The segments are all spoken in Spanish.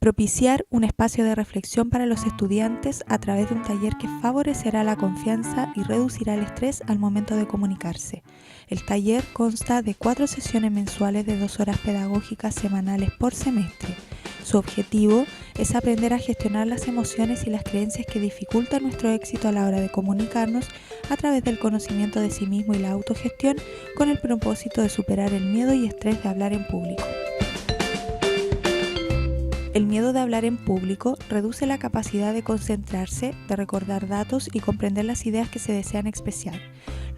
Propiciar un espacio de reflexión para los estudiantes a través de un taller que favorecerá la confianza y reducirá el estrés al momento de comunicarse. El taller consta de 4 sesiones mensuales de 2 horas pedagógicas semanales por semestre. Su objetivo es aprender a gestionar las emociones y las creencias que dificultan nuestro éxito a la hora de comunicarnos a través del conocimiento de sí mismo y la autogestión, con el propósito de superar el miedo y estrés de hablar en público. El miedo de hablar en público reduce la capacidad de concentrarse, de recordar datos y comprender las ideas que se desean expresar.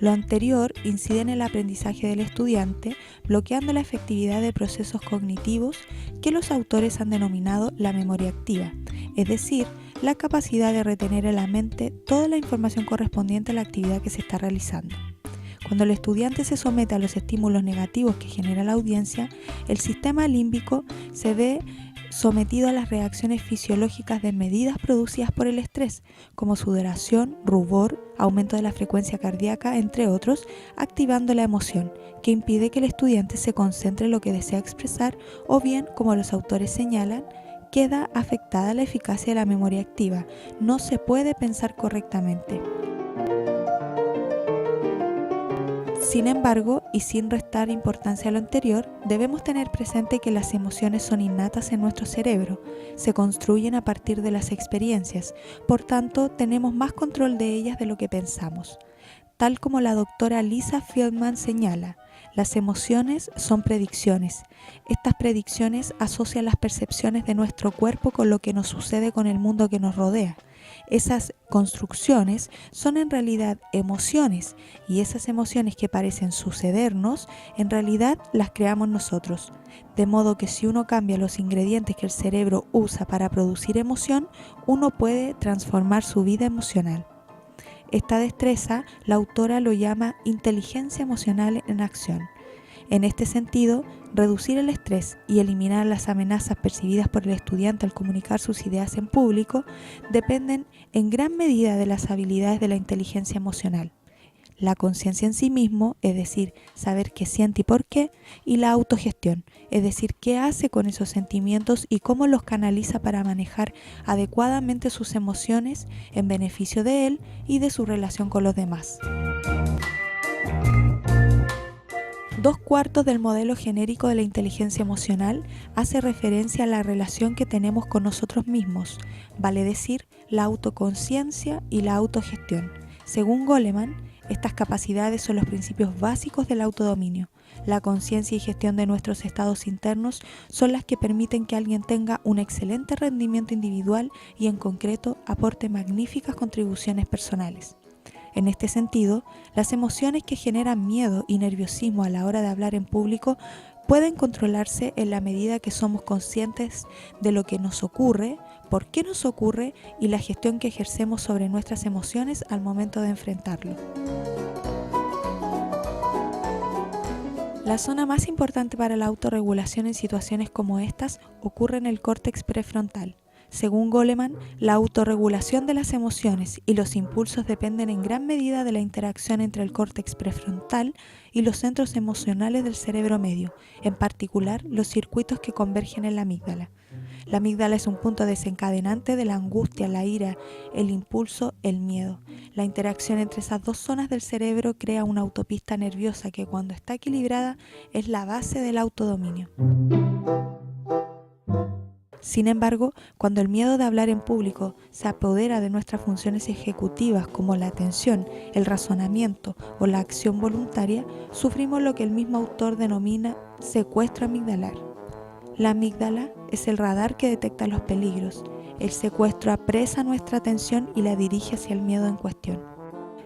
Lo anterior incide en el aprendizaje del estudiante, bloqueando la efectividad de procesos cognitivos que los autores han denominado la memoria activa, es decir, la capacidad de retener en la mente toda la información correspondiente a la actividad que se está realizando. Cuando el estudiante se somete a los estímulos negativos que genera la audiencia, el sistema límbico se ve sometido a las reacciones fisiológicas desmedidas producidas por el estrés, como sudoración, rubor, aumento de la frecuencia cardíaca, entre otros, activando la emoción, que impide que el estudiante se concentre en lo que desea expresar, o bien, como los autores señalan, queda afectada la eficacia de la memoria activa. No se puede pensar correctamente. Sin embargo, y sin restar importancia a lo anterior, debemos tener presente que las emociones son innatas en nuestro cerebro, se construyen a partir de las experiencias, por tanto, tenemos más control de ellas de lo que pensamos. Tal como la doctora Lisa Feldman señala, las emociones son predicciones. Estas predicciones asocian las percepciones de nuestro cuerpo con lo que nos sucede con el mundo que nos rodea. Esas construcciones son en realidad emociones, y esas emociones que parecen sucedernos, en realidad las creamos nosotros. De modo que si uno cambia los ingredientes que el cerebro usa para producir emoción, uno puede transformar su vida emocional. Esta destreza, la autora lo llama inteligencia emocional en acción. En este sentido, reducir el estrés y eliminar las amenazas percibidas por el estudiante al comunicar sus ideas en público dependen en gran medida de las habilidades de la inteligencia emocional. La conciencia en sí mismo, es decir, saber qué siente y por qué, y la autogestión, es decir, qué hace con esos sentimientos y cómo los canaliza para manejar adecuadamente sus emociones en beneficio de él y de su relación con los demás. 2/4 del modelo genérico de la inteligencia emocional hace referencia a la relación que tenemos con nosotros mismos, vale decir, la autoconciencia y la autogestión. Según Goleman, estas capacidades son los principios básicos del autodominio. La conciencia y gestión de nuestros estados internos son las que permiten que alguien tenga un excelente rendimiento individual y, en concreto, aporte magníficas contribuciones personales. En este sentido, las emociones que generan miedo y nerviosismo a la hora de hablar en público pueden controlarse en la medida que somos conscientes de lo que nos ocurre, por qué nos ocurre y la gestión que ejercemos sobre nuestras emociones al momento de enfrentarlo. La zona más importante para la autorregulación en situaciones como estas ocurre en el córtex prefrontal. Según Goleman, la autorregulación de las emociones y los impulsos dependen en gran medida de la interacción entre el córtex prefrontal y los centros emocionales del cerebro medio, en particular los circuitos que convergen en la amígdala. La amígdala es un punto desencadenante de la angustia, la ira, el impulso, el miedo. La interacción entre esas dos zonas del cerebro crea una autopista nerviosa que, cuando está equilibrada, es la base del autodominio. Sin embargo, cuando el miedo de hablar en público se apodera de nuestras funciones ejecutivas como la atención, el razonamiento o la acción voluntaria, sufrimos lo que el mismo autor denomina secuestro amigdalar. La amígdala es el radar que detecta los peligros. El secuestro apresa nuestra atención y la dirige hacia el miedo en cuestión.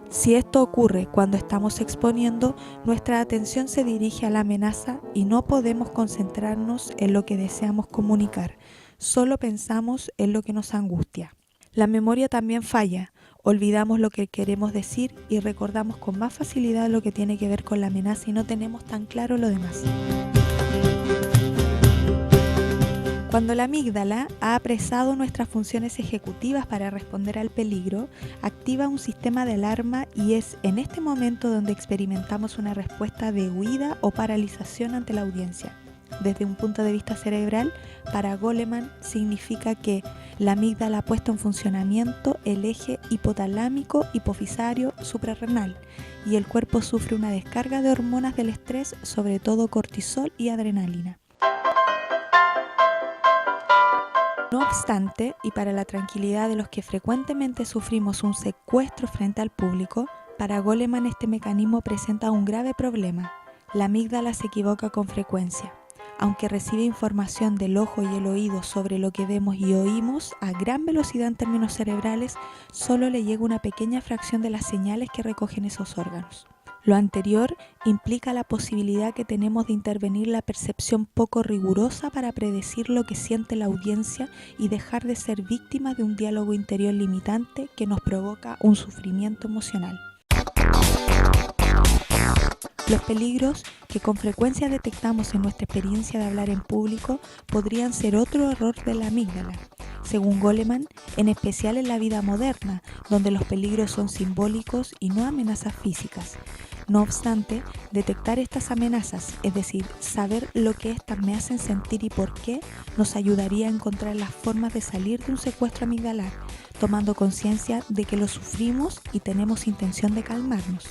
Si esto ocurre cuando estamos exponiendo, nuestra atención se dirige a la amenaza y no podemos concentrarnos en lo que deseamos comunicar. Solo pensamos en lo que nos angustia. La memoria también falla. Olvidamos lo que queremos decir y recordamos con más facilidad lo que tiene que ver con la amenaza y no tenemos tan claro lo demás. Cuando la amígdala ha apresado nuestras funciones ejecutivas para responder al peligro, activa un sistema de alarma y es en este momento donde experimentamos una respuesta de huida o paralización ante la audiencia. desde un punto de vista cerebral, para Goleman significa que la amígdala ha puesto en funcionamiento el eje hipotalámico hipofisario suprarrenal y el cuerpo sufre una descarga de hormonas del estrés, sobre todo cortisol y adrenalina. No obstante, y para la tranquilidad de los que frecuentemente sufrimos un secuestro frente al público, para Goleman este mecanismo presenta un grave problema. La amígdala se equivoca con frecuencia. Aunque recibe información del ojo y el oído sobre lo que vemos y oímos a gran velocidad en términos cerebrales, solo le llega una pequeña fracción de las señales que recogen esos órganos. Lo anterior implica la posibilidad que tenemos de intervenir la percepción poco rigurosa para predecir lo que siente la audiencia y dejar de ser víctimas de un diálogo interior limitante que nos provoca un sufrimiento emocional. Los peligros que con frecuencia detectamos en nuestra experiencia de hablar en público podrían ser otro error de la amígdala. Según Goleman, en especial en la vida moderna, donde los peligros son simbólicos y no amenazas físicas. No obstante, detectar estas amenazas, es decir, saber lo que éstas me hacen sentir y por qué, nos ayudaría a encontrar las formas de salir de un secuestro amigdalar, tomando conciencia de que lo sufrimos y tenemos intención de calmarnos.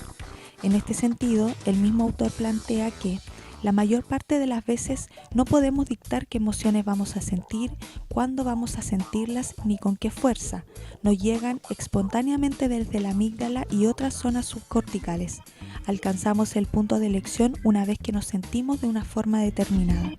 En este sentido, el mismo autor plantea que la mayor parte de las veces no podemos dictar qué emociones vamos a sentir, cuándo vamos a sentirlas ni con qué fuerza. Nos llegan espontáneamente desde la amígdala y otras zonas subcorticales. Alcanzamos el punto de elección una vez que nos sentimos de una forma determinada.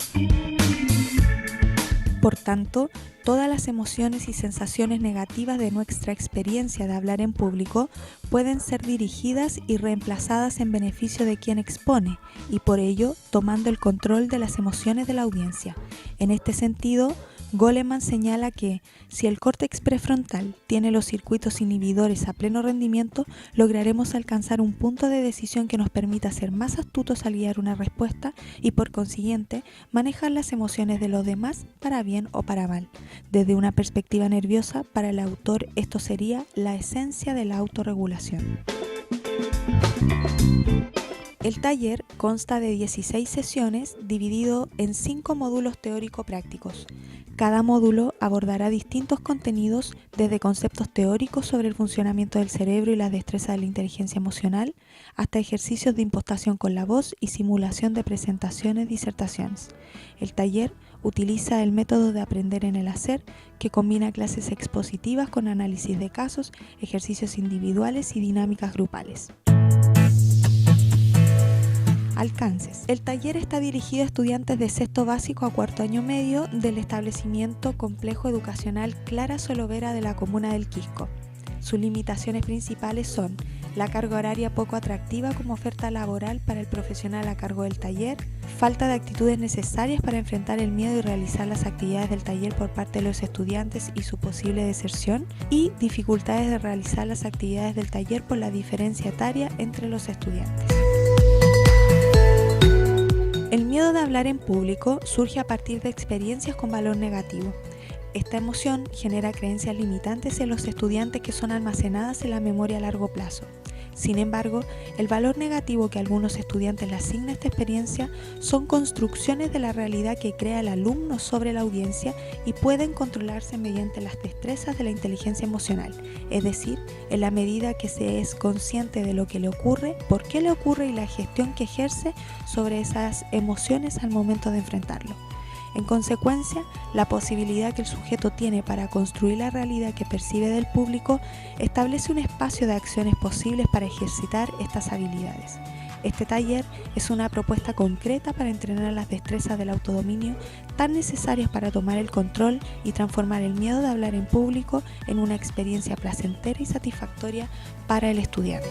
Por tanto, todas las emociones y sensaciones negativas de nuestra experiencia de hablar en público pueden ser dirigidas y reemplazadas en beneficio de quien expone y por ello tomando el control de las emociones de la audiencia. En este sentido, Goleman señala que si el córtex prefrontal tiene los circuitos inhibidores a pleno rendimiento, lograremos alcanzar un punto de decisión que nos permita ser más astutos al guiar una respuesta y por consiguiente manejar las emociones de los demás para bien o para mal. Desde una perspectiva nerviosa, para el autor esto sería la esencia de la autorregulación. El taller consta de 16 sesiones dividido en 5 módulos teórico-prácticos. Cada módulo abordará distintos contenidos desde conceptos teóricos sobre el funcionamiento del cerebro y la destreza de la inteligencia emocional hasta ejercicios de impostación con la voz y simulación de presentaciones y disertaciones. El taller utiliza el método de aprender en el hacer que combina clases expositivas con análisis de casos, ejercicios individuales y dinámicas grupales. Alcances. El taller está dirigido a estudiantes de sexto básico a cuarto año medio del establecimiento complejo educacional Clara Solovera de la comuna del Quisco. Sus limitaciones principales son la carga horaria poco atractiva como oferta laboral para el profesional a cargo del taller, falta de actitudes necesarias para enfrentar el miedo y realizar las actividades del taller por parte de los estudiantes y su posible deserción, y dificultades de realizar las actividades del taller por la diferencia etaria entre los estudiantes. El miedo de hablar en público surge a partir de experiencias con valor negativo. Esta emoción genera creencias limitantes en los estudiantes que son almacenadas en la memoria a largo plazo. Sin embargo, el valor negativo que algunos estudiantes le asignan a esta experiencia son construcciones de la realidad que crea el alumno sobre la audiencia y pueden controlarse mediante las destrezas de la inteligencia emocional, es decir, en la medida que se es consciente de lo que le ocurre, por qué le ocurre y la gestión que ejerce sobre esas emociones al momento de enfrentarlo. En consecuencia, la posibilidad que el sujeto tiene para construir la realidad que percibe del público establece un espacio de acciones posibles para ejercitar estas habilidades. Este taller es una propuesta concreta para entrenar las destrezas del autodominio tan necesarias para tomar el control y transformar el miedo de hablar en público en una experiencia placentera y satisfactoria para el estudiante.